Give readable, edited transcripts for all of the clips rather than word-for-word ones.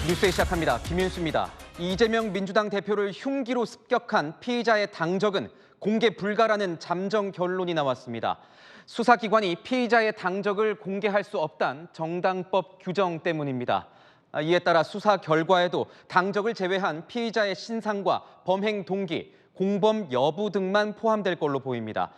뉴스에 시작합니다. 김윤수입니다. 이재명 민주당 대표를 흉기로 습격한 피의자의 당적은 공개 불가라는 잠정 결론이 나왔습니다. 수사기관이 피의자의 당적을 공개할 수 없단 정당법 규정 때문입니다. 이에 따라 수사 결과에도 당적을 제외한 피의자의 신상과 범행 동기, 공범 여부 등만 포함될 걸로 보입니다.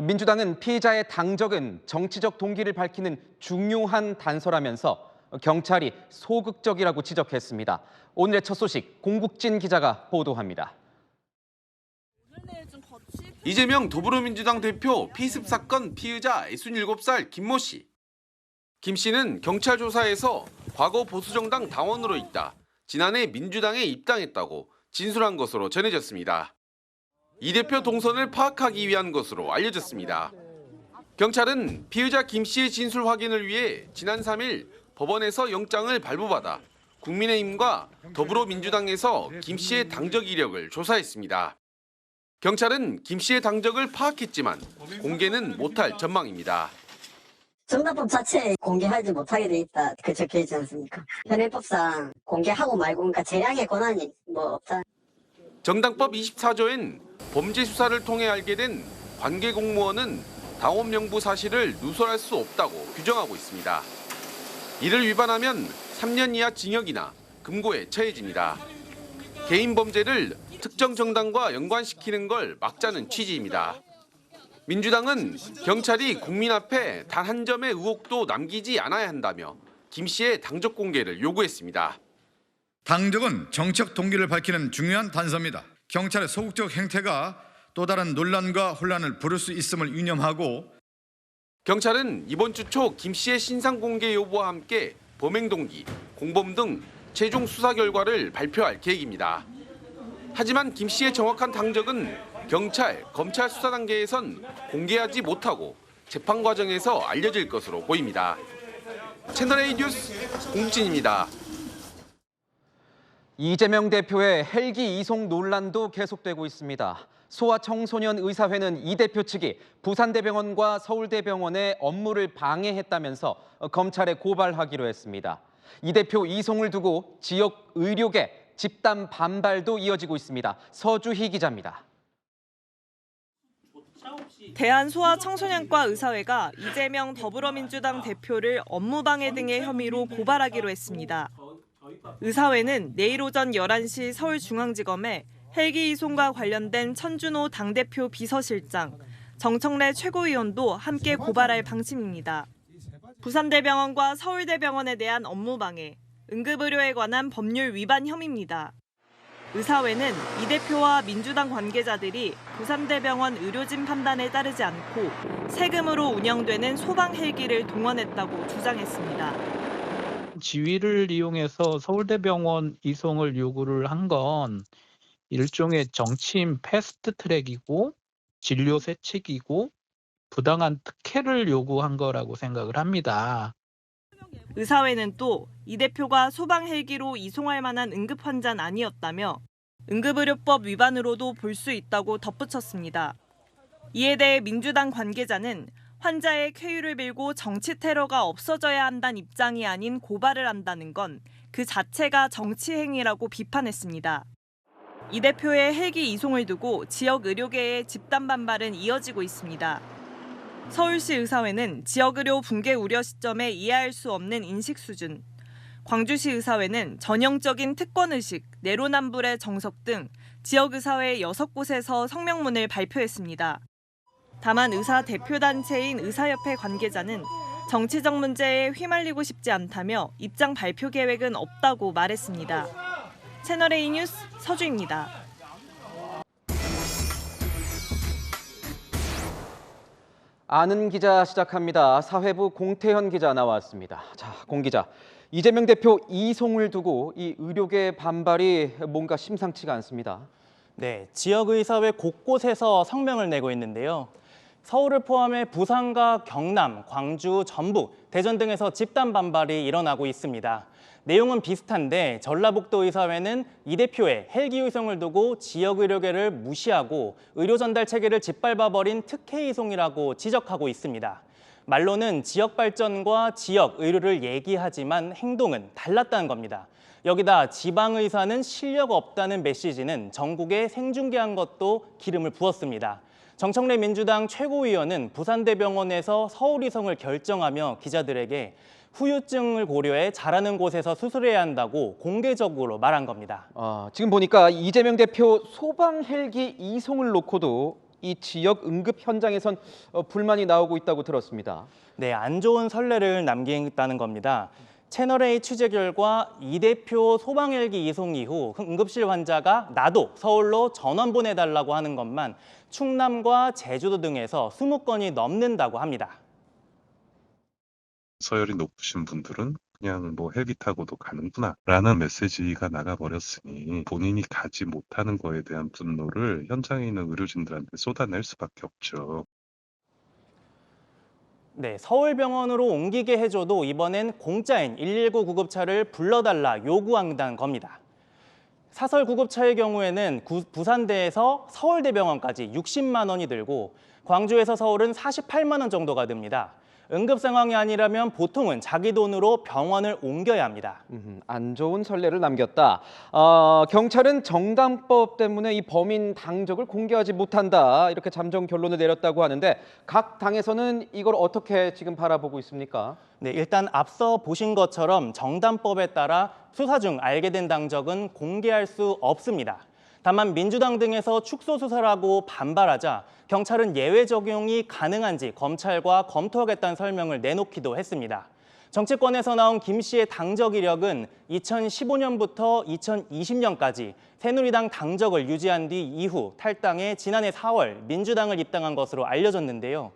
민주당은 피의자의 당적은 정치적 동기를 밝히는 중요한 단서라면서 경찰이 소극적이라고 지적했습니다. 오늘의 첫 소식 공국진 기자가 보도합니다. 이재명 더불어민주당 대표 피습 사건 피의자 67살 김모 씨. 김 씨는 경찰 조사에서 과거 보수정당 당원으로 있다 지난해 민주당에 입당했다고 진술한 것으로 전해졌습니다. 이 대표 동선을 파악하기 위한 것으로 알려졌습니다. 경찰은 피의자 김 씨의 진술 확인을 위해 지난 3일 법원에서 영장을 발부받아 국민의힘과 더불어민주당에서 김 씨의 당적 이력을 조사했습니다. 경찰은 김 씨의 당적을 파악했지만 공개는 못할 전망입니다. 정당법 자체에 공개하지 못하게 돼 있다. 그 적혀 있지 않습니까? 현행법상 공개하고 말고 그러니까 재량의 권한이 없다. 정당법 24조엔 범죄 수사를 통해 알게 된 관계 공무원은 당원 명부 사실을 누설할 수 없다고 규정하고 있습니다. 이를 위반하면 3년 이하 징역이나 금고에 처해집니다. 개인 범죄를 특정 정당과 연관시키는 걸 막자는 취지입니다. 민주당은 경찰이 국민 앞에 단 한 점의 의혹도 남기지 않아야 한다며 김 씨의 당적 공개를 요구했습니다. 당적은 정책 동기를 밝히는 중요한 단서입니다. 경찰의 소극적 행태가 또 다른 논란과 혼란을 부를 수 있음을 유념하고 경찰은 이번 주 초 김 씨의 신상 공개 여부와 함께 범행 동기, 공범 등 최종 수사 결과를 발표할 계획입니다. 하지만 김 씨의 정확한 당적은 경찰, 검찰 수사 단계에선 공개하지 못하고 재판 과정에서 알려질 것으로 보입니다. 채널A 뉴스 공진입니다. 이재명 대표의 헬기 이송 논란도 계속되고 있습니다. 소아청소년의사회는 이 대표 측이 부산대병원과 서울대병원의 업무를 방해했다면서 검찰에 고발하기로 했습니다. 이 대표 이송을 두고 지역 의료계 집단 반발도 이어지고 있습니다. 서주희 기자입니다. 대한소아청소년과 의사회가 이재명 더불어민주당 대표를 업무방해 등의 혐의로 고발하기로 했습니다. 의사회는 내일 오전 11시 서울중앙지검에 헬기 이송과 관련된 천준호 당대표 비서실장, 정청래 최고위원도 함께 고발할 방침입니다. 부산대병원과 서울대병원에 대한 업무방해, 응급의료에 관한 법률 위반 혐의입니다. 의사회는 이 대표와 민주당 관계자들이 부산대병원 의료진 판단에 따르지 않고 세금으로 운영되는 소방 헬기를 동원했다고 주장했습니다. 지위를 이용해서 서울대병원 이송을 요구를 한 건 일종의 정치인 패스트트랙이고 진료 세칙이고 부당한 특혜를 요구한 거라고 생각을 합니다. 의사회는 또 이 대표가 소방 헬기로 이송할 만한 응급 환자는 아니었다며 응급의료법 위반으로도 볼 수 있다고 덧붙였습니다. 이에 대해 민주당 관계자는 환자의 쾌유를 빌고 정치 테러가 없어져야 한다는 입장이 아닌 고발을 한다는 건 그 자체가 정치 행위라고 비판했습니다. 이 대표의 헬기 이송을 두고 지역 의료계의 집단 반발은 이어지고 있습니다. 서울시 의사회는 지역의료 붕괴 우려 시점에 이해할 수 없는 인식 수준, 광주시 의사회는 전형적인 특권의식, 내로남불의 정석 등 지역의사회 6곳에서 성명문을 발표했습니다. 다만 의사 대표단체인 의사협회 관계자는 정치적 문제에 휘말리고 싶지 않다며 입장 발표 계획은 없다고 말했습니다. 채널A 뉴스 서주입니다. 아는 기자 시작합니다. 사회부 공태현 기자 나왔습니다. 자, 공 기자. 이재명 대표 이송을 두고 이 의료계 반발이 뭔가 심상치가 않습니다. 네, 지역의사회 곳곳에서 성명을 내고 있는데요. 서울을 포함해 부산과 경남, 광주, 전북, 대전 등에서 집단 반발이 일어나고 있습니다. 내용은 비슷한데 전라북도 의사회는 이 대표의 헬기 이송을 두고 지역 의료계를 무시하고 의료 전달 체계를 짓밟아버린 특혜 이송이라고 지적하고 있습니다. 말로는 지역 발전과 지역 의료를 얘기하지만 행동은 달랐다는 겁니다. 여기다 지방의사는 실력 없다는 메시지는 전국에 생중계한 것도 기름을 부었습니다. 정청래 민주당 최고위원은 부산대병원에서 서울이송을 결정하며 기자들에게 후유증을 고려해 잘하는 곳에서 수술해야 한다고 공개적으로 말한 겁니다. 지금 보니까 이재명 대표 소방 헬기 이송을 놓고도 이 지역 응급 현장에선 불만이 나오고 있다고 들었습니다. 네, 안 좋은 선례를 남긴다는 겁니다. 채널A 취재 결과 이 대표 소방 헬기 이송 이후 응급실 환자가 나도 서울로 전원 보내달라고 하는 것만 충남과 제주도 등에서 20건이 넘는다고 합니다. 서열이 높으신 분들은 그냥 뭐 헬기 타고도 가는구나라는 메시지가 나가버렸으니 본인이 가지 못하는 거에 대한 분노를 현장에 있는 의료진들한테 쏟아낼 수밖에 없죠. 네, 서울병원으로 옮기게 해줘도 이번엔 공짜인 119 구급차를 불러달라 요구한다는 겁니다. 사설 구급차의 경우에는 부산대에서 서울대병원까지 60만 원이 들고 광주에서 서울은 48만 원 정도가 듭니다. 응급 상황이 아니라면 보통은 자기 돈으로 병원을 옮겨야 합니다. 안 좋은 선례를 남겼다. 경찰은 정당법 때문에 이 범인 당적을 공개하지 못한다. 이렇게 잠정 결론을 내렸다고 하는데 각 당에서는 이걸 어떻게 지금 바라보고 있습니까? 네, 일단 앞서 보신 것처럼 정당법에 따라 수사 중 알게 된 당적은 공개할 수 없습니다. 다만 민주당 등에서 축소 수사를 하고 반발하자 경찰은 예외 적용이 가능한지 검찰과 검토하겠다는 설명을 내놓기도 했습니다. 정치권에서 나온 김 씨의 당적 이력은 2015년부터 2020년까지 새누리당 당적을 유지한 뒤 이후 탈당해 지난해 4월 민주당을 입당한 것으로 알려졌는데요.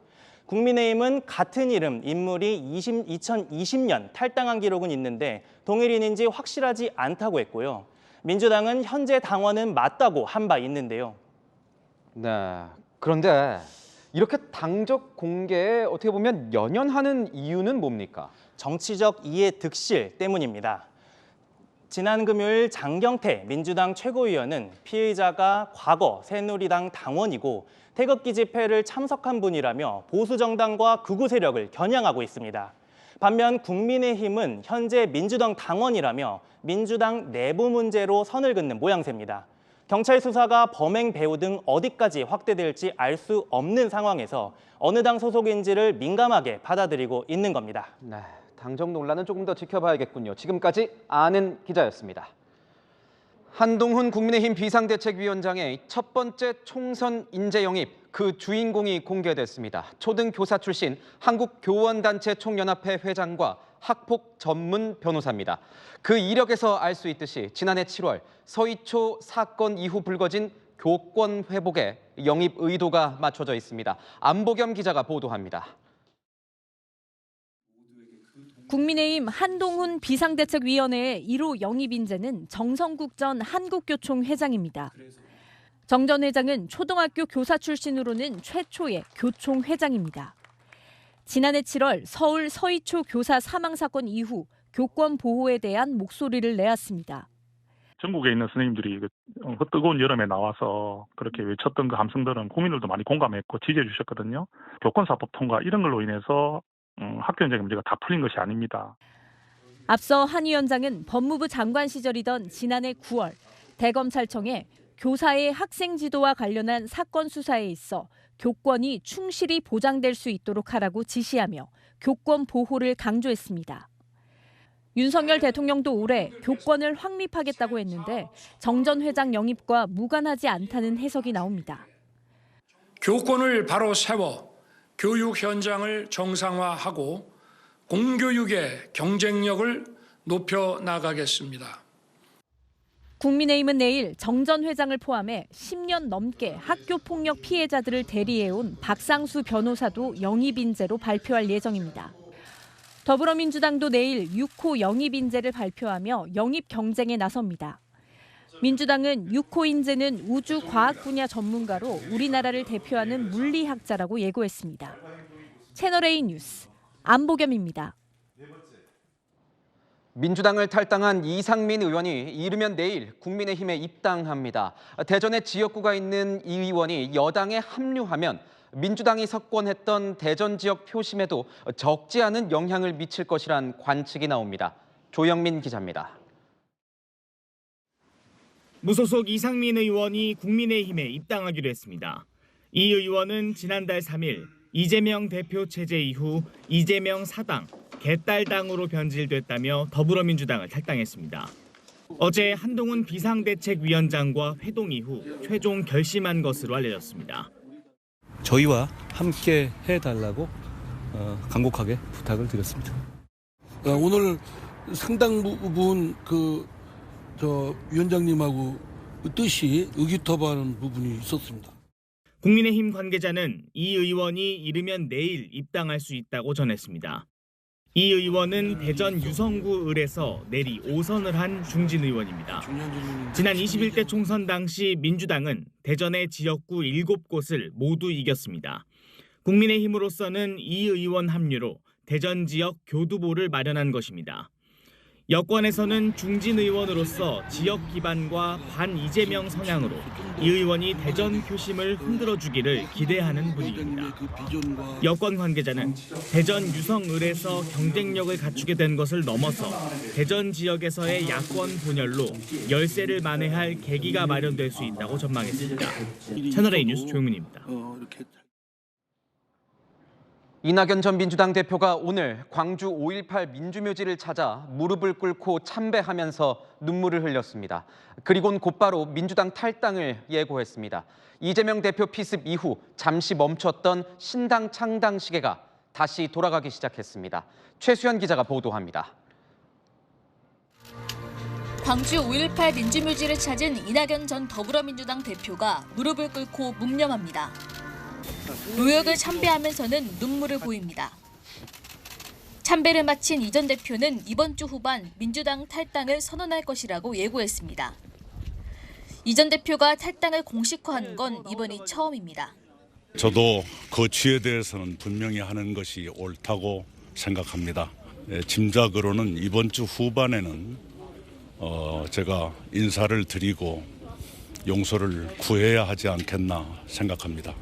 국민의힘은 같은 이름 인물이 2020년 탈당한 기록은 있는데 동일인인지 확실하지 않다고 했고요. 민주당은 현재 당원은 맞다고 한 바 있는데요. 네. 그런데 이렇게 당적 공개에 어떻게 보면 연연하는 이유는 뭡니까? 정치적 이해 득실 때문입니다. 지난 금요일 장경태 민주당 최고위원은 피의자가 과거 새누리당 당원이고 태극기 집회를 참석한 분이라며 보수 정당과 극우 세력을 겨냥하고 있습니다. 반면 국민의힘은 현재 민주당 당원이라며 민주당 내부 문제로 선을 긋는 모양새입니다. 경찰 수사가 범행 배후 등 어디까지 확대될지 알 수 없는 상황에서 어느 당 소속인지를 민감하게 받아들이고 있는 겁니다. 네, 당적 논란은 조금 더 지켜봐야겠군요. 지금까지 아는 기자였습니다. 한동훈 국민의힘 비상대책위원장의 첫 번째 총선 인재 영입, 그 주인공이 공개됐습니다. 초등교사 출신 한국교원단체 총연합회 회장과 학폭 전문 변호사입니다. 그 이력에서 알 수 있듯이 지난해 7월 서희초 사건 이후 불거진 교권 회복에 영입 의도가 맞춰져 있습니다. 안보겸 기자가 보도합니다. 국민의힘 한동훈 비상대책위원회의 1호 영입 인재는 정성국 전 한국교총 회장입니다. 정 전 회장은 초등학교 교사 출신으로는 최초의 교총 회장입니다. 지난해 7월 서울 서희초 교사 사망 사건 이후 교권 보호에 대한 목소리를 내었습니다. 전국에 있는 선생님들이 뜨거운 여름에 나와서 그렇게 외쳤던 그 함성들은 국민들도 많이 공감했고 지지해 주셨거든요. 교권사법 통과 이런 걸로 인해서 학교 현장의 문제가 다 풀린 것이 아닙니다. 앞서 한 위원장은 법무부 장관 시절이던 지난해 9월 대검찰청에 교사의 학생 지도와 관련한 사건 수사에 있어 교권이 충실히 보장될 수 있도록 하라고 지시하며 교권 보호를 강조했습니다. 윤석열 대통령도 올해 교권을 확립하겠다고 했는데 정 전 회장 영입과 무관하지 않다는 해석이 나옵니다. 교권을 바로 세워 교육 현장을 정상화하고 공교육의 경쟁력을 높여 나가겠습니다. 국민의힘은 내일 정 전 회장을 포함해 10년 넘게 학교폭력 피해자들을 대리해온 박상수 변호사도 영입 인재로 발표할 예정입니다. 더불어민주당도 내일 6호 영입 인재를 발표하며 영입 경쟁에 나섭니다. 민주당은 6호 인재는 우주 과학 분야 전문가로 우리나라를 대표하는 물리학자라고 예고했습니다. 채널A 뉴스 안보겸입니다. 민주당을 탈당한 이상민 의원이 이르면 내일 국민의힘에 입당합니다. 대전에 지역구가 있는 이 의원이 여당에 합류하면 민주당이 석권했던 대전 지역 표심에도 적지 않은 영향을 미칠 것이란 관측이 나옵니다. 조영민 기자입니다. 무소속 이상민 의원이 국민의힘에 입당하기로 했습니다. 이 의원은 지난달 3일 이재명 대표 체제 이후 이재명 사당, 개딸당으로 변질됐다며 더불어민주당을 탈당했습니다. 어제 한동훈 비상대책위원장과 회동 이후 최종 결심한 것으로 알려졌습니다. 저희와 함께 해달라고 간곡하게 부탁을 드렸습니다. 오늘 상당 부분 위원장님하고 뜻이 의기투합하는 부분이 있었습니다. 국민의힘 관계자는 이 의원이 이르면 내일 입당할 수 있다고 전했습니다. 이 의원은 대전 유성구 을에서 내리 5선을 한 중진 의원입니다. 지난 21대 총선 당시 민주당은 대전의 지역구 7곳을 모두 이겼습니다. 국민의힘으로서는 이 의원 합류로 대전 지역 교두보를 마련한 것입니다. 여권에서는 중진 의원으로서 지역 기반과 반 이재명 성향으로 이 의원이 대전 표심을 흔들어주기를 기대하는 분위기입니다. 여권 관계자는 대전 유성을에서 경쟁력을 갖추게 된 것을 넘어서 대전 지역에서의 야권 분열로 열세를 만회할 계기가 마련될 수 있다고 전망했습니다. 채널A 뉴스 조용민입니다. 이낙연 전 민주당 대표가 오늘 광주 5.18 민주묘지를 찾아 무릎을 꿇고 참배하면서 눈물을 흘렸습니다. 그리고는 곧바로 민주당 탈당을 예고했습니다. 이재명 대표 피습 이후 잠시 멈췄던 신당 창당 시계가 다시 돌아가기 시작했습니다. 최수연 기자가 보도합니다. 광주 5.18 민주묘지를 찾은 이낙연 전 더불어민주당 대표가 무릎을 꿇고 묵념합니다. 노역을 참배하면서는 눈물을 보입니다. 참배를 마친 이 전 대표는 이번 주 후반 민주당 탈당을 선언할 것이라고 예고했습니다. 이 전 대표가 탈당을 공식화한 건 이번이 처음입니다. 저도 그 취에 대해서는 분명히 하는 것이 옳다고 생각합니다. 짐작으로는 이번 주 후반에는 제가 인사를 드리고 용서를 구해야 하지 않겠나 생각합니다.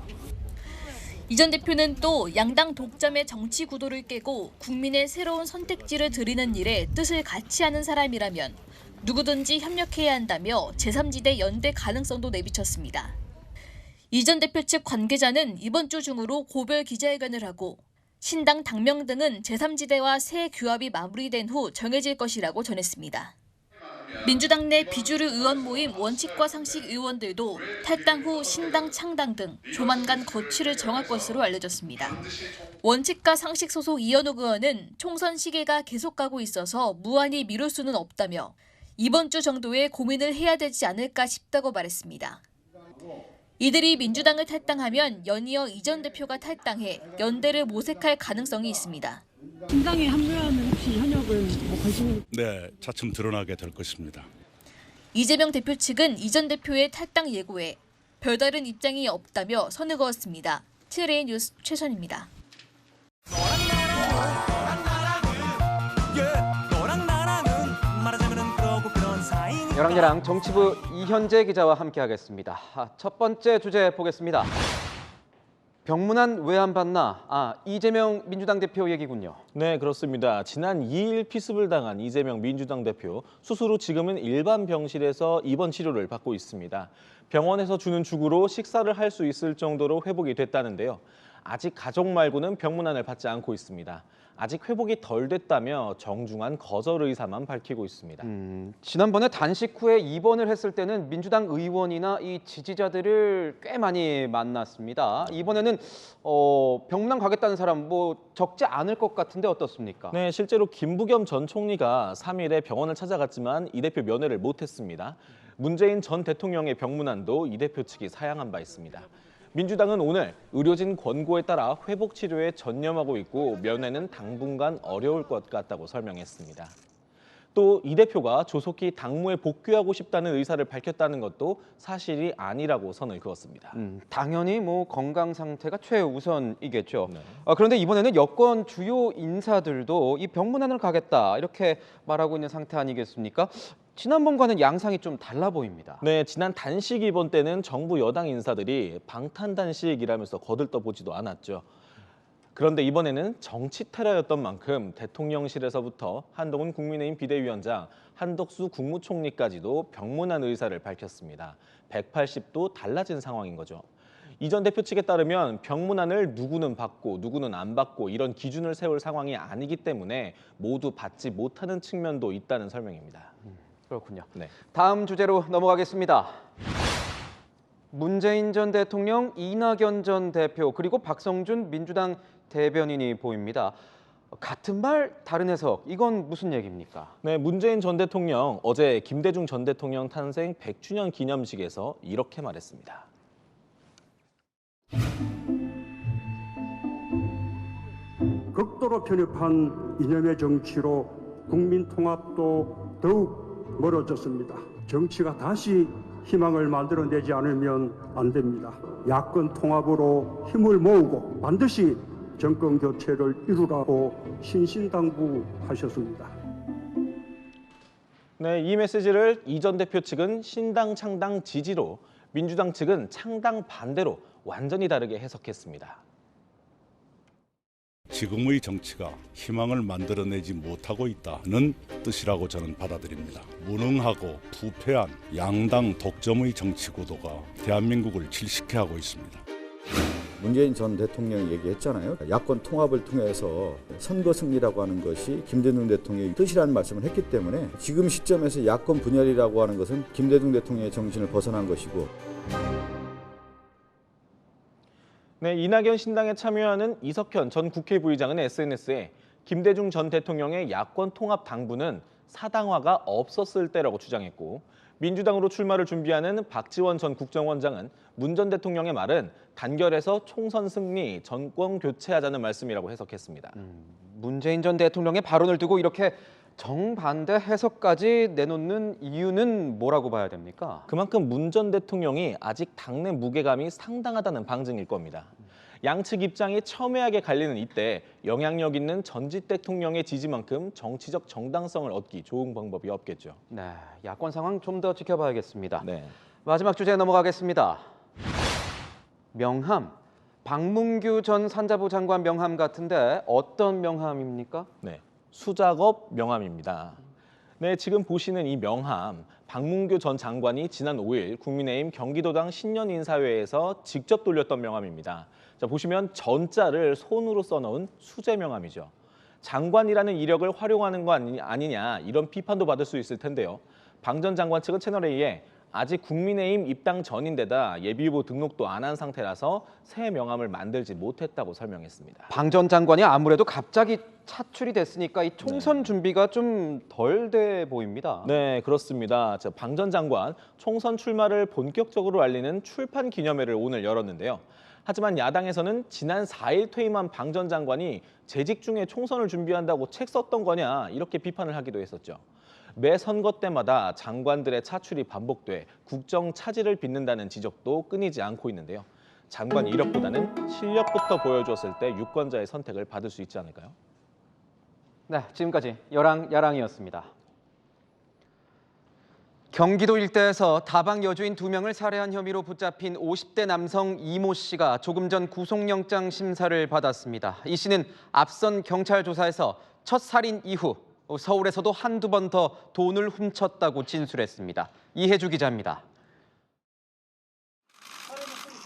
이 전 대표는 또 양당 독점의 정치 구도를 깨고 국민의 새로운 선택지를 드리는 일에 뜻을 같이 하는 사람이라면 누구든지 협력해야 한다며 제3지대 연대 가능성도 내비쳤습니다. 이 전 대표 측 관계자는 이번 주 중으로 고별 기자회견을 하고 신당 당명 등은 제3지대와 새 규합이 마무리된 후 정해질 것이라고 전했습니다. 민주당 내 비주류 의원 모임 원칙과 상식 의원들도 탈당 후 신당 창당 등 조만간 거취를 정할 것으로 알려졌습니다. 원칙과 상식 소속 이현욱 의원은 총선 시기가 계속 가고 있어서 무한히 미룰 수는 없다며 이번 주 정도에 고민을 해야 되지 않을까 싶다고 말했습니다. 이들이 민주당을 탈당하면 연이어 이 전 대표가 탈당해 연대를 모색할 가능성이 있습니다. 신당에 합류하는 혹시 현역은 관심이? 네, 차츰 드러나게 될 것입니다. 이재명 대표 측은 이 전 대표의 탈당 예고에 별다른 입장이 없다며 선을 그었습니다. 채널A 뉴스 최선입니다. 열왕여랑 정치부 이현재 기자와 함께하겠습니다. 첫 번째 주제 보겠습니다. 병문안 왜 안 받나? 이재명 민주당 대표 얘기군요. 네, 그렇습니다. 지난 2일 피습을 당한 이재명 민주당 대표, 수술 후 지금은 일반 병실에서 입원 치료를 받고 있습니다. 병원에서 주는 죽으로 식사를 할 수 있을 정도로 회복이 됐다는데요. 아직 가족 말고는 병문안을 받지 않고 있습니다. 아직 회복이 덜 됐다며 정중한 거절 의사만 밝히고 있습니다. 지난번에 단식 후에 입원을 했을 때는 민주당 의원이나 이 지지자들을 꽤 많이 만났습니다. 이번에는 병문안 가겠다는 사람 적지 않을 것 같은데 어떻습니까? 네, 실제로 김부겸 전 총리가 3일에 병원을 찾아갔지만 이 대표 면회를 못했습니다. 문재인 전 대통령의 병문안도 이 대표 측이 사양한 바 있습니다. 민주당은 오늘 의료진 권고에 따라 회복 치료에 전념하고 있고 면회는 당분간 어려울 것 같다고 설명했습니다. 또 이 대표가 조속히 당무에 복귀하고 싶다는 의사를 밝혔다는 것도 사실이 아니라고 선을 그었습니다. 당연히 건강 상태가 최우선이겠죠. 네. 그런데 이번에는 여권 주요 인사들도 이 병문안을 가겠다 이렇게 말하고 있는 상태 아니겠습니까? 지난번과는 양상이 좀 달라 보입니다. 네, 지난 단식 이번 때는 정부 여당 인사들이 방탄단식이라면서 거들떠보지도 않았죠. 그런데 이번에는 정치 테러였던 만큼 대통령실에서부터 한동훈 국민의힘 비대위원장, 한덕수 국무총리까지도 병문안 의사를 밝혔습니다. 180도 달라진 상황인 거죠. 이 전 대표 측에 따르면 병문안을 누구는 받고 누구는 안 받고 이런 기준을 세울 상황이 아니기 때문에 모두 받지 못하는 측면도 있다는 설명입니다. 그렇군요. 네. 다음 주제로 넘어가겠습니다. 문재인 전 대통령, 이낙연 전 대표, 그리고 박성준 민주당 대변인이 보입니다. 같은 말, 다른 해석, 이건 무슨 얘기입니까? 네, 문재인 전 대통령 어제 김대중 전 대통령 탄생 100주년 기념식에서 이렇게 말했습니다. 극도로 편협한 이념의 정치로 국민 통합도 더욱 멀어졌습니다. 정치가 다시 희망을 만들어내지 않으면 안 됩니다. 야권 통합으로 힘을 모으고 반드시 정권 교체를 이루라고 신신당부하셨습니다. 네, 이 메시지를 이 전 대표 측은 신당 창당 지지로, 민주당 측은 창당 반대로 완전히 다르게 해석했습니다. 지금의 정치가 희망을 만들어내지 못하고 있다는 뜻이라고 저는 받아들입니다. 무능하고 부패한 양당 독점의 정치 구도가 대한민국을 질식해하고 있습니다. 문재인 전 대통령이 얘기했잖아요. 야권 통합을 통해서 선거 승리라고 하는 것이 김대중 대통령의 뜻이라는 말씀을 했기 때문에 지금 시점에서 야권 분열이라고 하는 것은 김대중 대통령의 정신을 벗어난 것이고. 네, 이낙연 신당에 참여하는 이석현 전 국회 부의장은 SNS에 김대중 전 대통령의 야권 통합 당부는 사당화가 없었을 때라고 주장했고, 민주당으로 출마를 준비하는 박지원 전 국정원장은 문 전 대통령의 말은 단결해서 총선 승리, 정권 교체하자는 말씀이라고 해석했습니다. 문재인 전 대통령의 발언을 두고 이렇게 정반대 해석까지 내놓는 이유는 뭐라고 봐야 됩니까? 그만큼 문 전 대통령이 아직 당내 무게감이 상당하다는 방증일 겁니다. 양측 입장이 첨예하게 갈리는 이때 영향력 있는 전직 대통령의 지지만큼 정치적 정당성을 얻기 좋은 방법이 없겠죠. 네, 야권 상황 좀 더 지켜봐야겠습니다. 네. 마지막 주제 넘어가겠습니다. 명함. 박문규 전 산자부 장관 명함 같은데 어떤 명함입니까? 네, 수작업 명함입니다. 네, 지금 보시는 이 명함, 박문규 전 장관이 지난 5일 국민의힘 경기도당 신년인사회에서 직접 돌렸던 명함입니다. 자, 보시면 전자를 손으로 써놓은 수제 명함이죠. 장관이라는 이력을 활용하는 거 아니냐 이런 비판도 받을 수 있을 텐데요. 방 전 장관 측은 채널A에 아직 국민의힘 입당 전인데다 예비후보 등록도 안 한 상태라서 새 명함을 만들지 못했다고 설명했습니다. 방 전 장관이 아무래도 갑자기 차출이 됐으니까 이 총선 준비가 좀 덜 돼 보입니다. 네, 그렇습니다. 방 전 장관 총선 출마를 본격적으로 알리는 출판 기념회를 오늘 열었는데요. 하지만 야당에서는 지난 4일 퇴임한 방 전 장관이 재직 중에 총선을 준비한다고 책 썼던 거냐 이렇게 비판을 하기도 했었죠. 매 선거 때마다 장관들의 차출이 반복돼 국정 차질을 빚는다는 지적도 끊이지 않고 있는데요. 장관 이력보다는 실력부터 보여줬을 때 유권자의 선택을 받을 수 있지 않을까요? 네, 지금까지 야랑이었습니다. 경기도 일대에서 다방 여주인 2명을 살해한 혐의로 붙잡힌 50대 남성 이모 씨가 조금 전 구속영장 심사를 받았습니다. 이 씨는 앞선 경찰 조사에서 첫 살인 이후 서울에서도 한두 번 더 돈을 훔쳤다고 진술했습니다. 이혜주 기자입니다.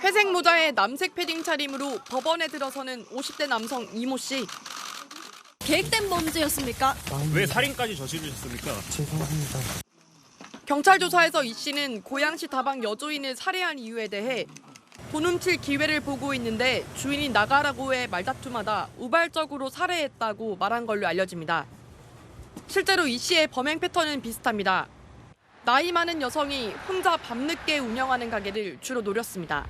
회색 모자에 남색 패딩 차림으로 법원에 들어서는 50대 남성 이모 씨. 계획된 범죄였습니까? 왜 살인까지 저지르셨습니까? 죄송합니다. 경찰 조사에서 이 씨는 고양시 다방 여주인을 살해한 이유에 대해 돈 훔칠 기회를 보고 있는데 주인이 나가라고 해 말다툼하다 우발적으로 살해했다고 말한 걸로 알려집니다. 실제로 이 씨의 범행 패턴은 비슷합니다. 나이 많은 여성이 혼자 밤늦게 운영하는 가게를 주로 노렸습니다.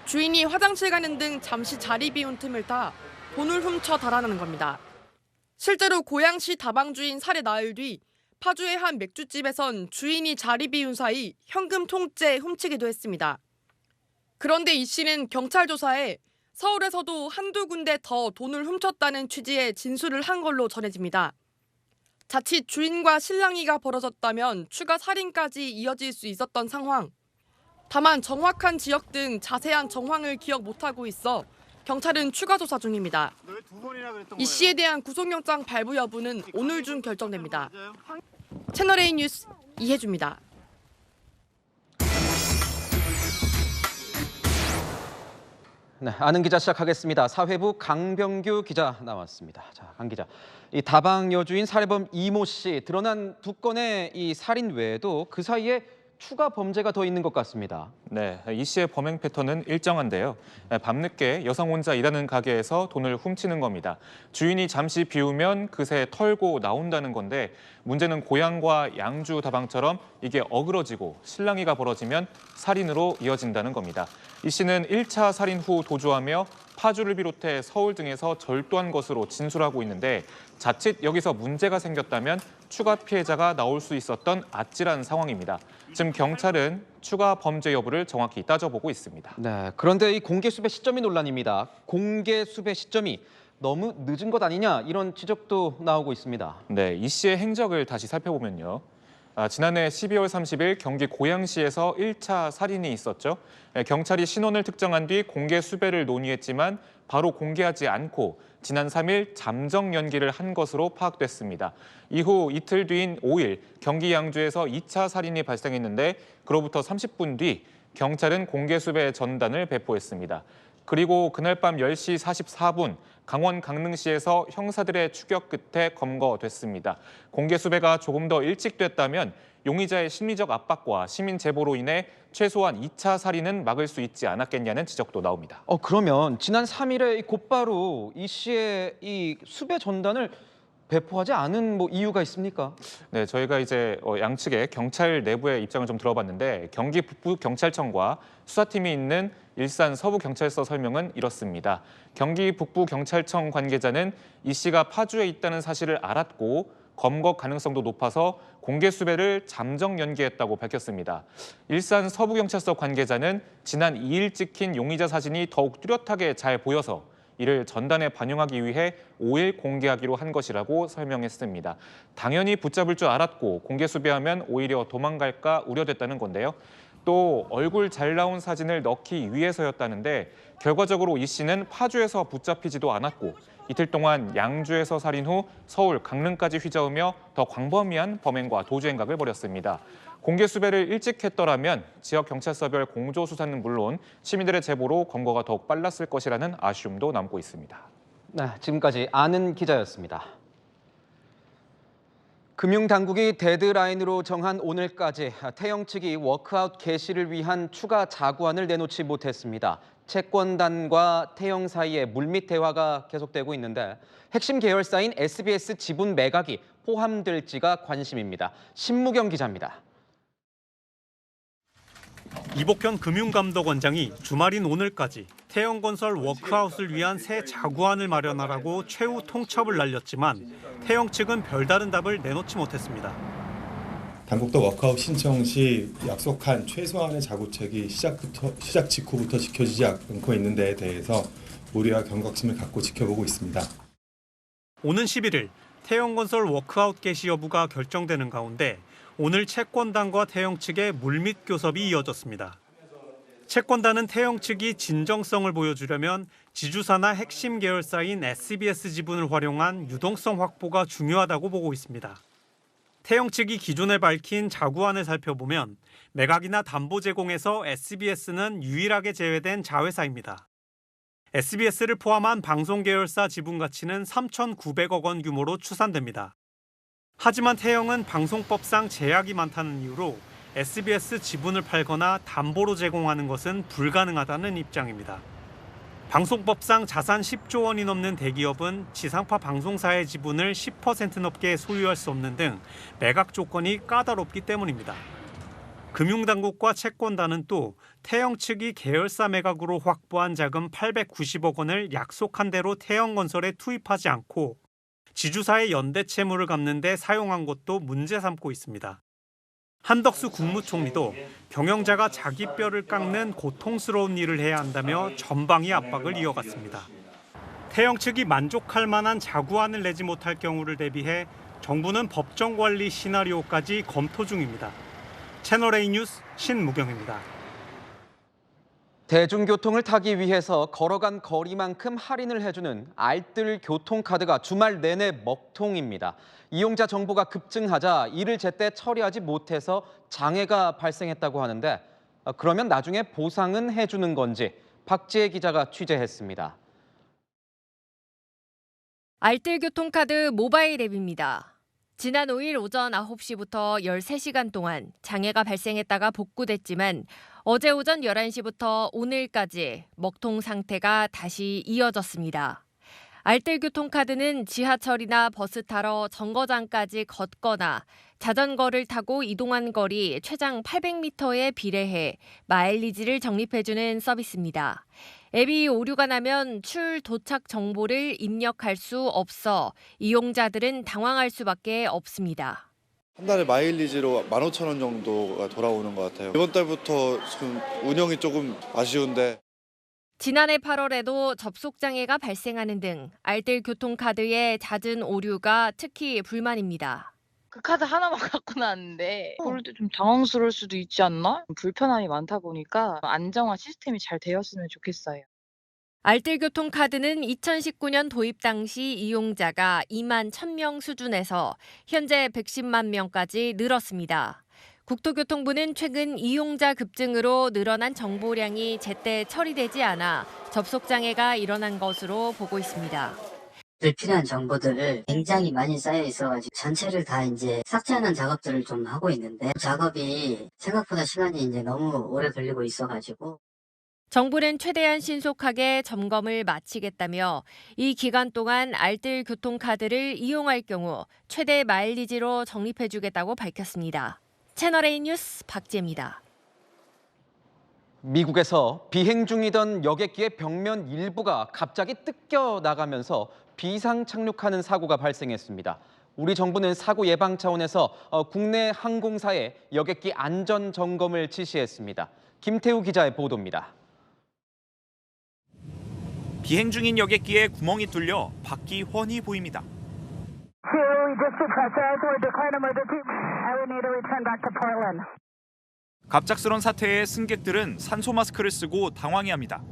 주인이 화장실 가는 등 잠시 자리 비운 틈을 타 돈을 훔쳐 달아나는 겁니다. 실제로 고양시 다방 주인 살해 나흘 뒤 파주의 한 맥주집에선 주인이 자리 비운 사이 현금 통째 훔치기도 했습니다. 그런데 이 씨는 경찰 조사에 서울에서도 한두 군데 더 돈을 훔쳤다는 취지의 진술을 한 걸로 전해집니다. 자칫 주인과 실랑이가 벌어졌다면 추가 살인까지 이어질 수 있었던 상황. 다만 정확한 지역 등 자세한 정황을 기억 못하고 있어 경찰은 추가 조사 중입니다. 이 씨에 대한 구속영장 발부 여부는 오늘 중 결정됩니다. 채널A 뉴스 이혜주입니다. 네, 아는 기자 시작하겠습니다. 사회부 강병규 기자 나왔습니다. 자, 강 기자. 이 다방 여주인 살해범 이모 씨 드러난 두 건의 이 살인 외에도 그 사이에 추가 범죄가 더 있는 것 같습니다. 네, 이 씨의 범행 패턴은 일정한데요. 밤늦게 여성 혼자 일하는 가게에서 돈을 훔치는 겁니다. 주인이 잠시 비우면 그새 털고 나온다는 건데 문제는 고향과 양주 다방처럼 이게 어그러지고 실랑이가 벌어지면 살인으로 이어진다는 겁니다. 이 씨는 1차 살인 후 도주하며 파주를 비롯해 서울 등에서 절도한 것으로 진술하고 있는데 자칫 여기서 문제가 생겼다면 추가 피해자가 나올 수 있었던 아찔한 상황입니다. 지금 경찰은 추가 범죄 여부를 정확히 따져보고 있습니다. 네, 그런데 이 공개 수배 시점이 논란입니다. 공개 수배 시점이 너무 늦은 것 아니냐 이런 지적도 나오고 있습니다. 네, 이 씨의 행적을 다시 살펴보면요. 지난해 12월 30일 경기 고양시에서 1차 살인이 있었죠. 경찰이 신원을 특정한 뒤 공개 수배를 논의했지만 바로 공개하지 않고 지난 3일 잠정 연기를 한 것으로 파악됐습니다. 이후 이틀 뒤인 5일 경기 양주에서 2차 살인이 발생했는데 그로부터 30분 뒤 경찰은 공개 수배 전단을 배포했습니다. 그리고 그날 밤 10시 44분 강원 강릉시에서 형사들의 추격 끝에 검거됐습니다. 공개 수배가 조금 더 일찍 됐다면 용의자의 심리적 압박과 시민 제보로 인해 최소한 2차 살인은 막을 수 있지 않았겠냐는 지적도 나옵니다. 그러면 지난 3일에 곧바로 이 씨의 이 수배 전단을 배포하지 않은 이유가 있습니까? 네, 저희가 이제 양측의 경찰 내부의 입장을 좀 들어봤는데 경기 북부경찰청과 수사팀이 있는 일산 서부경찰서 설명은 이렇습니다. 경기 북부경찰청 관계자는 이 씨가 파주에 있다는 사실을 알았고 검거 가능성도 높아서 공개 수배를 잠정 연기했다고 밝혔습니다. 일산 서부경찰서 관계자는 지난 2일 찍힌 용의자 사진이 더욱 뚜렷하게 잘 보여서 이를 전단에 반영하기 위해 5일 공개하기로 한 것이라고 설명했습니다. 당연히 붙잡을 줄 알았고 공개 수배하면 오히려 도망갈까 우려됐다는 건데요. 또 얼굴 잘 나온 사진을 넣기 위해서였다는데 결과적으로 이 씨는 파주에서 붙잡히지도 않았고 이틀 동안 양주에서 살인 후 서울, 강릉까지 휘저으며 더 광범위한 범행과 도주 행각을 벌였습니다. 공개 수배를 일찍 했더라면 지역 경찰서별 공조 수사는 물론 시민들의 제보로 검거가 더욱 빨랐을 것이라는 아쉬움도 남고 있습니다. 네, 지금까지 아는 기자였습니다. 금융당국이 데드라인으로 정한 오늘까지 태영 측이 워크아웃 개시를 위한 추가 자구안을 내놓지 못했습니다. 채권단과 태영 사이에 물밑 대화가 계속되고 있는데 핵심 계열사인 SBS 지분 매각이 포함될지가 관심입니다. 신무경 기자입니다. 이복현 금융감독원장이 주말인 오늘까지 태영건설 워크아웃을 위한 새 자구안을 마련하라고 최후 통첩을 날렸지만 태영 측은 별다른 답을 내놓지 못했습니다. 당국도 워크아웃 신청 시 약속한 최소한의 자구책이 시작 직후부터 지켜지지 않고 있는 데에 대해서 우려와 경각심을 갖고 지켜보고 있습니다. 오는 11일 태영건설 워크아웃 개시 여부가 결정되는 가운데 오늘 채권단과 태영 측의 물밑 교섭이 이어졌습니다. 채권단은 태영 측이 진정성을 보여주려면 지주사나 핵심 계열사인 SBS 지분을 활용한 유동성 확보가 중요하다고 보고 있습니다. 태영 측이 기존에 밝힌 자구안을 살펴보면 매각이나 담보 제공에서 SBS는 유일하게 제외된 자회사입니다. SBS를 포함한 방송 계열사 지분 가치는 3,900억 원 규모로 추산됩니다. 하지만 태영은 방송법상 제약이 많다는 이유로 SBS 지분을 팔거나 담보로 제공하는 것은 불가능하다는 입장입니다. 방송법상 자산 10조 원이 넘는 대기업은 지상파 방송사의 지분을 10% 넘게 소유할 수 없는 등 매각 조건이 까다롭기 때문입니다. 금융당국과 채권단은 또 태영 측이 계열사 매각으로 확보한 자금 890억 원을 약속한 대로 태영건설에 투입하지 않고 지주사의 연대 채무를 갚는 데 사용한 것도 문제 삼고 있습니다. 한덕수 국무총리도 경영자가 자기 뼈를 깎는 고통스러운 일을 해야 한다며 전방위 압박을 이어갔습니다. 태영 측이 만족할 만한 자구안을 내지 못할 경우를 대비해 정부는 법정 관리 시나리오까지 검토 중입니다. 채널A 뉴스 신무경입니다. 대중교통을 타기 위해서 걸어간 거리만큼 할인을 해주는 알뜰 교통카드가 주말 내내 먹통입니다. 이용자 정보가 급증하자 이를 제때 처리하지 못해서 장애가 발생했다고 하는데 그러면 나중에 보상은 해주는 건지 박지혜 기자가 취재했습니다. 알뜰 교통카드 모바일 앱입니다. 지난 5일 오전 9시부터 13시간 동안 장애가 발생했다가 복구됐지만 어제 오전 11시부터 오늘까지 먹통 상태가 다시 이어졌습니다. 알뜰 교통카드는 지하철이나 버스 타러 정거장까지 걷거나 자전거를 타고 이동한 거리 최장 800m에 비례해 마일리지를 적립해주는 서비스입니다. 앱이 오류가 나면 도착 정보를 입력할 수 없어 이용자들은 당황할 수밖에 없습니다. 한 달에 마일리지로 15,000원 정도가 돌아오는 것 같아요. 이번 달부터 지금 운영이 조금 아쉬운데. 지난해 8월에도 접속장애가 발생하는 등 알뜰 교통카드의 잦은 오류가 특히 불만입니다. 그 카드 하나만 갖고 나왔는데 그럴 때 좀 당황스러울 수도 있지 않나? 불편함이 많다 보니까 안정화 시스템이 잘 되었으면 좋겠어요. 알뜰 교통카드는 2019년 도입 당시 이용자가 2만 1,000명 수준에서 현재 110만 명까지 늘었습니다. 국토교통부는 최근 이용자 급증으로 늘어난 정보량이 제때 처리되지 않아 접속장애가 일어난 것으로 보고 있습니다. 불필요한 정보들을 굉장히 많이 쌓여 있어가지고 전체를 다 이제 삭제하는 작업들을 좀 하고 있는데 작업이 생각보다 시간이 이제 너무 오래 걸리고 있어가지고 정부는 최대한 신속하게 점검을 마치겠다며 이 기간 동안 알뜰 교통카드를 이용할 경우 최대 마일리지로 적립해주겠다고 밝혔습니다. 채널A 뉴스 박지혜입니다. 미국에서 비행 중이던 여객기의 벽면 일부가 갑자기 뜯겨 나가면서 비상 착륙하는 사고가 발생했습니다. 우리 정부는 사고 예방 차원에서 국내 항공사에 여객기 안전 점검을 지시했습니다. 김태우 기자의 보도입니다. 비행 중인 여객기에 구멍이 뚫려 밖이 훤히 보입니다. 갑작스런 사태에 승객들은 산소 마스크를 쓰고 당황해합니다.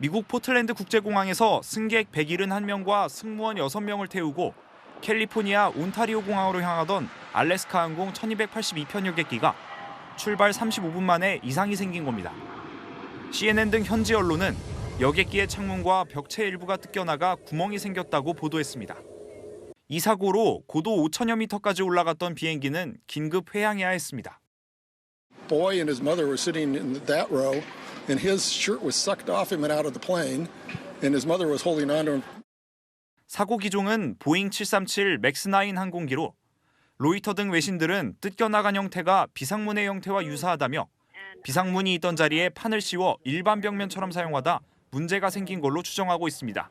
미국 포틀랜드 국제공항에서 승객 171명과 승무원 6명을 태우고 캘리포니아 온타리오 공항으로 향하던 알래스카 항공 1282편 여객기가 출발 35분 만에 이상이 생긴 겁니다. CNN 등 현지 언론은 여객기의 창문과 벽체 일부가 뜯겨나가 구멍이 생겼다고 보도했습니다. 이 사고로 고도 5,000여 미터까지 올라갔던 비행기는 긴급 회항해야 했습니다. Boy and his mother were sitting in that row, and his shirt was sucked off him and out of the plane, and his mother was holding on to him. 사고 기종은 보잉 737 맥스9 항공기로 로이터 등 외신들은 뜯겨나간 형태가 비상문의 형태와 유사하다며 비상문이 있던 자리에 판을 씌워 일반 벽면처럼 사용하다 문제가 생긴 걸로 추정하고 있습니다.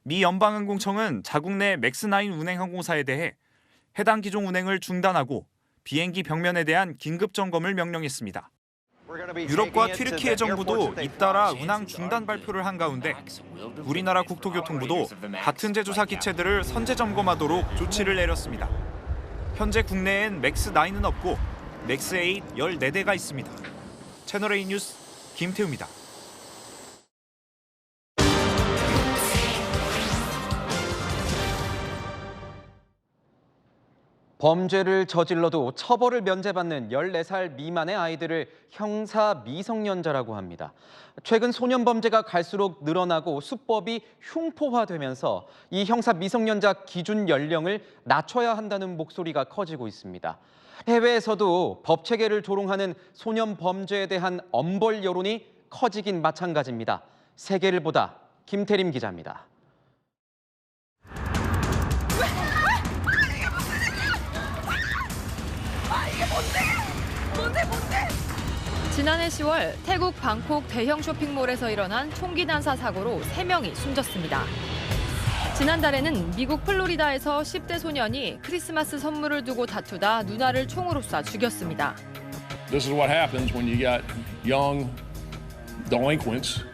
미 연방항공청은 자국 내 맥스9 운행 항공사에 대해 해당 기종 운행을 중단하고 비행기 벽면에 대한 긴급 점검을 명령했습니다. 유럽과 튀르키예 정부도 잇따라 운항 중단 발표를 한 가운데 우리나라 국토교통부도 같은 제조사 기체들을 선제 점검하도록 조치를 내렸습니다. 현재 국내엔 맥스9은 없고 맥스8 14대가 있습니다. 채널A 뉴스 김태우입니다. 범죄를 저질러도 처벌을 면제받는 14살 미만의 아이들을 형사 미성년자라고 합니다. 최근 소년 범죄가 갈수록 늘어나고 수법이 흉포화되면서 이 형사 미성년자 기준 연령을 낮춰야 한다는 목소리가 커지고 있습니다. 해외에서도 법 체계를 조롱하는 소년 범죄에 대한 엄벌 여론이 커지긴 마찬가지입니다. 세계를 보다 김태림 기자입니다. 뭔데? 지난해 10월 태국 방콕 대형 쇼핑몰에서 일어난 총기 난사 사고로 3명이 숨졌습니다. 지난달에는 미국 플로리다에서 10대 소년이 크리스마스 선물을 두고 다투다 누나를 총으로 쏴 죽였습니다. This is what happens when you got young delinquents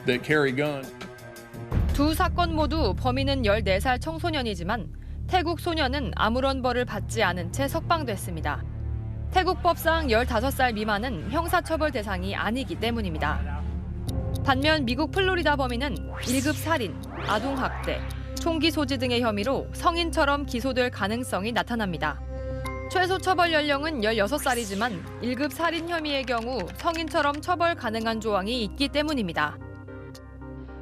that carry guns. 두 사건 모두 범인은 14살 청소년이지만 태국 소년은 아무런 벌을 받지 않은 채 석방됐습니다. 태국 법상 15살 미만은 형사처벌 대상이 아니기 때문입니다. 반면 미국 플로리다 범인은 1급 살인, 아동학대, 총기 소지 등의 혐의로 성인처럼 기소될 가능성이 나타납니다. 최소 처벌 연령은 16살이지만 1급 살인 혐의의 경우 성인처럼 처벌 가능한 조항이 있기 때문입니다.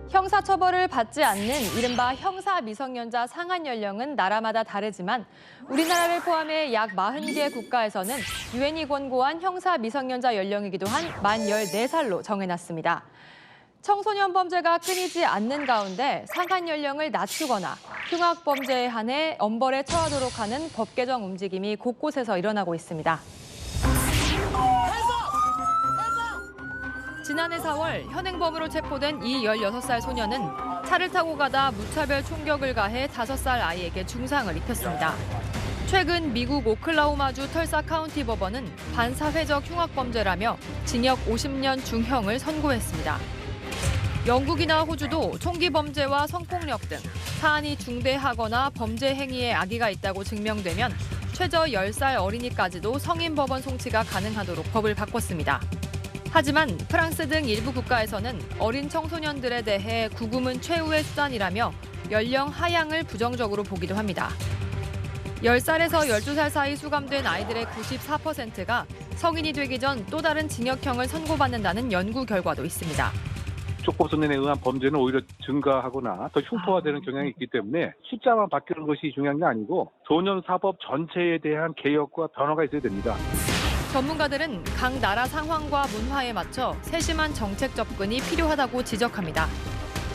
형사처벌을 받지 않는 이른바 형사 미성년자 상한 연령은 나라마다 다르지만 우리나라를 포함해 약 40개 국가에서는 유엔이 권고한 형사 미성년자 연령이기도 한 만 14살로 정해놨습니다. 청소년 범죄가 끊이지 않는 가운데 상한 연령을 낮추거나 흉악 범죄에 한해 엄벌에 처하도록 하는 법 개정 움직임이 곳곳에서 일어나고 있습니다. 지난해 4월 현행범으로 체포된 이 16살 소년은 차를 타고 가다 무차별 총격을 가해 5살 아이에게 중상을 입혔습니다. 최근 미국 오클라호마주 털사 카운티 법원은 반사회적 흉악범죄라며 징역 50년 중형을 선고했습니다. 영국이나 호주도 총기 범죄와 성폭력 등 사안이 중대하거나 범죄 행위에 악의가 있다고 증명되면 최저 10살 어린이까지도 성인 법원 송치가 가능하도록 법을 바꿨습니다. 하지만 프랑스 등 일부 국가에서는 어린 청소년들에 대해 구금은 최후의 수단이라며 연령 하향을 부정적으로 보기도 합니다. 10살에서 12살 사이 수감된 아이들의 94%가 성인이 되기 전 또 다른 징역형을 선고받는다는 연구 결과도 있습니다. 촉법소년에 의한 범죄는 오히려 증가하거나 더 흉포화되는 경향이 있기 때문에 숫자만 바뀌는 것이 중요한 게 아니고 소년 사법 전체에 대한 개혁과 변화가 있어야 됩니다. 전문가들은 각 나라 상황과 문화에 맞춰 세심한 정책 접근이 필요하다고 지적합니다.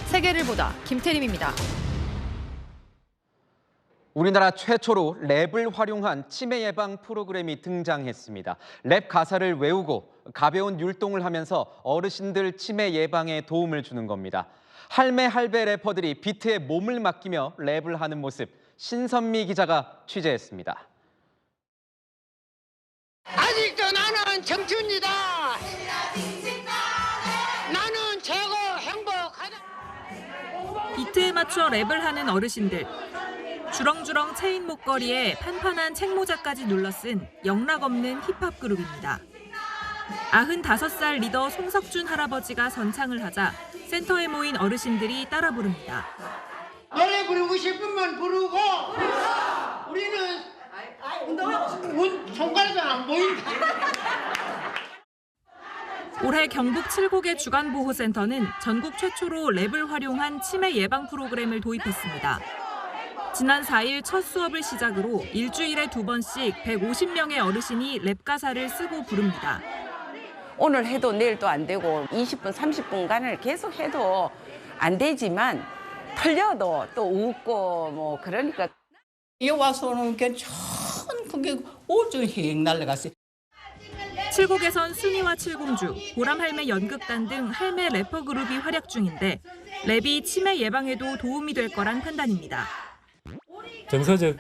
세계를 보다 김태림입니다. 우리나라 최초로 랩을 활용한 치매 예방 프로그램이 등장했습니다. 랩 가사를 외우고 가벼운 율동을 하면서 어르신들 치매 예방에 도움을 주는 겁니다. 할매 할배 래퍼들이 비트에 몸을 맡기며 랩을 하는 모습, 신선미 기자가 취재했습니다. 아직도 나는 청춘이다. 나는 최고 행복하다. 비트에 맞춰 랩을 하는 어르신들. 주렁주렁 체인 목걸이에 판판한 책모자까지 눌러쓴 영락 없는 힙합 그룹입니다. 95살 리더 송석준 할아버지가 선창을 하자 센터에 모인 어르신들이 따라 부릅니다. 노래 부르고 싶으면 부르고 우리는 손가락이 안 보인다. 올해 경북 7곡의 주간보호센터는 전국 최초로 랩을 활용한 치매 예방 프로그램을 도입했습니다. 지난 4일 첫 수업을 시작으로 일주일에 2번씩 150명의 어르신이 랩 가사를 쓰고 부릅니다. 오늘 해도 내일도 안 되고 20분, 30분간을 계속 해도 안 되지만 틀려도 또 웃고 뭐 그러니까. 여기 와서는 그게 오전히 날라갔어요. 7곡에선 순이와 칠공주, 보람할매 연극단 등 할매 래퍼 그룹이 활약 중인데 랩이 치매 예방에도 도움이 될 거란 판단입니다. 정서적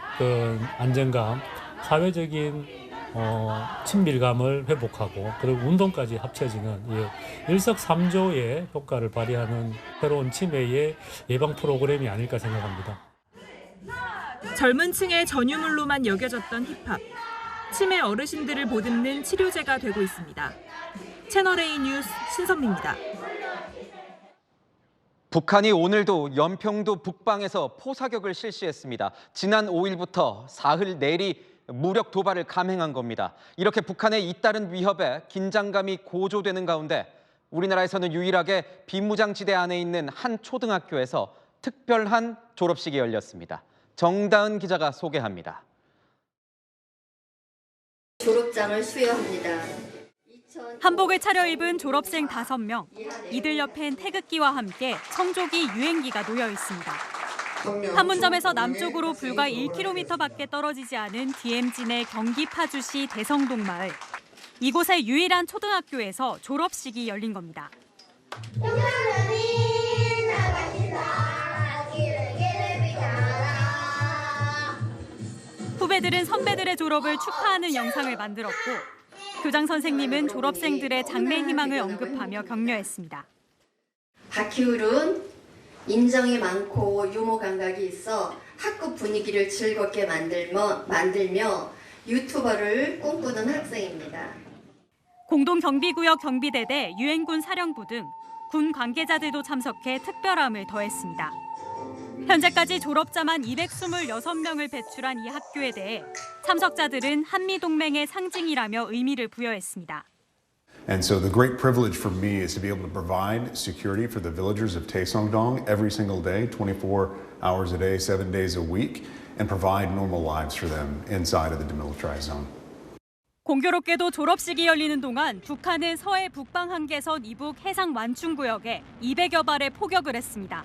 안정감, 사회적인 친밀감을 회복하고 그리고 운동까지 합쳐지는 일석삼조의 효과를 발휘하는 새로운 치매의 예방 프로그램이 아닐까 생각합니다. 젊은 층의 전유물로만 여겨졌던 힙합. 치매 어르신들을 보듬는 치료제가 되고 있습니다. 채널A 뉴스 신선미입니다. 북한이 오늘도 연평도 북방에서 포사격을 실시했습니다. 지난 5일부터 사흘 내리 무력 도발을 감행한 겁니다. 이렇게 북한의 잇따른 위협에 긴장감이 고조되는 가운데 우리나라에서는 유일하게 비무장지대 안에 있는 한 초등학교에서 특별한 졸업식이 열렸습니다. 정다은 기자가 소개합니다. 졸업장을 수여합니다. 한복을 차려입은 졸업생 5명. 이들 옆엔 태극기와 함께 청조기 유행기가 놓여 있습니다. 판문점에서 남쪽으로 불과 1km 밖에 떨어지지 않은 DMZ 내 경기 파주시 대성동 마을. 이곳의 유일한 초등학교에서 졸업식이 열린 겁니다. 후배들은 선배들의 졸업을 축하하는 영상을 만들었고 교장 선생님은 졸업생들의 장래 희망을 언급하며 격려했습니다. 박희울은 인정이 많고 유머 감각이 있어 학급 분위기를 즐겁게 만들며 유튜버를 꿈꾸는 학생입니다. 공동경비구역 경비대대 유엔군 사령부 등 군 관계자들도 참석해 특별함을 더했습니다. 현재까지 졸업자만 226명을 배출한 이 학교에 대해 참석자들은 한미동맹의 상징이라며 의미를 부여했습니다. And so the great privilege for me is to be able to provide security for the villagers of Taesongdong every single day, 24 hours a day, 7 days a week, and provide normal lives for them inside of the demilitarized zone. 공교롭게도 졸업식이 열리는 동안 북한은 서해 북방 한계선 이북 해상 완충구역에 200여 발의 포격을 했습니다.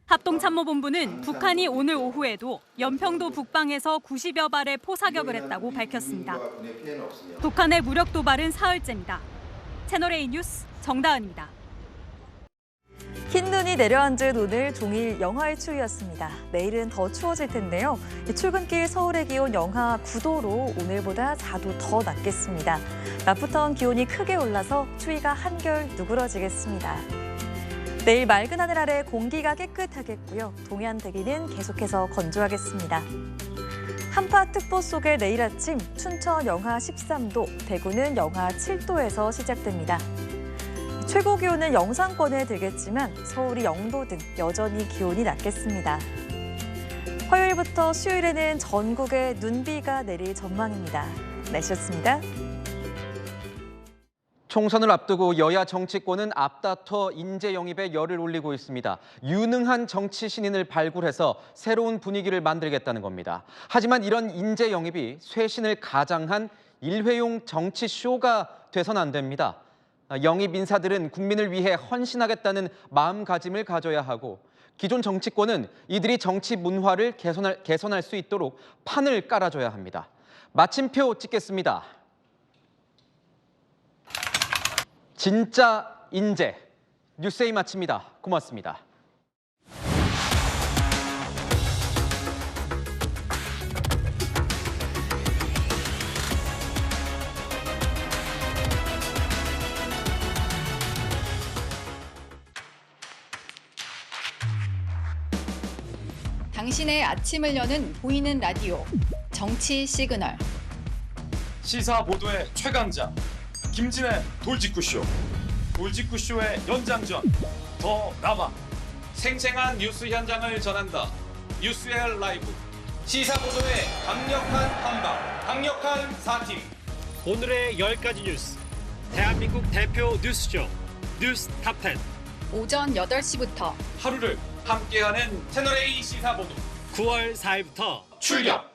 합동참모본부는 북한이 오늘 오후에도 연평도 북방에서 90여 발의 포사격을 했다고 밝혔습니다. 북한의 무력 도발은 사흘째입니다. 채널A 뉴스 정다은입니다. 흰 눈이 내려앉은 오늘 종일 영하의 추위였습니다. 내일은 더 추워질 텐데요. 출근길 서울의 기온 영하 9도로 오늘보다 4도 더 낮겠습니다. 낮부턴 기온이 크게 올라서 추위가 한결 누그러지겠습니다. 내일 맑은 하늘 아래 공기가 깨끗하겠고요. 동해안 대기는 계속해서 건조하겠습니다. 한파특보 속에 내일 아침 춘천 영하 13도, 대구는 영하 7도에서 시작됩니다. 최고 기온은 영상권에 들겠지만 서울이 0도 등 여전히 기온이 낮겠습니다. 화요일부터 수요일에는 전국에 눈비가 내릴 전망입니다. 날씨였습니다. 총선을 앞두고 여야 정치권은 앞다퉈 인재 영입에 열을 올리고 있습니다. 유능한 정치 신인을 발굴해서 새로운 분위기를 만들겠다는 겁니다. 하지만 이런 인재 영입이 쇄신을 가장한 일회용 정치 쇼가 돼선 안 됩니다. 영입 인사들은 국민을 위해 헌신하겠다는 마음가짐을 가져야 하고 기존 정치권은 이들이 정치 문화를 개선할 수 있도록 판을 깔아줘야 합니다. 마침표 찍겠습니다. 진짜 인재, 뉴스에이 마칩니다. 고맙습니다. 당신의 아침을 여는 보이는 라디오, 정치 시그널. 시사 보도의 최강자, 김진의 돌직구쇼. 돌직구쇼의 연장전, 더 남아. 생생한 뉴스 현장을 전한다. 뉴스의 라이브. 시사 보도의 강력한 한방, 강력한 4팀. 오늘의 10가지 뉴스. 대한민국 대표 뉴스쇼, 뉴스 탑10. 오전 8시부터 하루를 함께하는 채널A 시사 보도. 9월 4일부터 출격!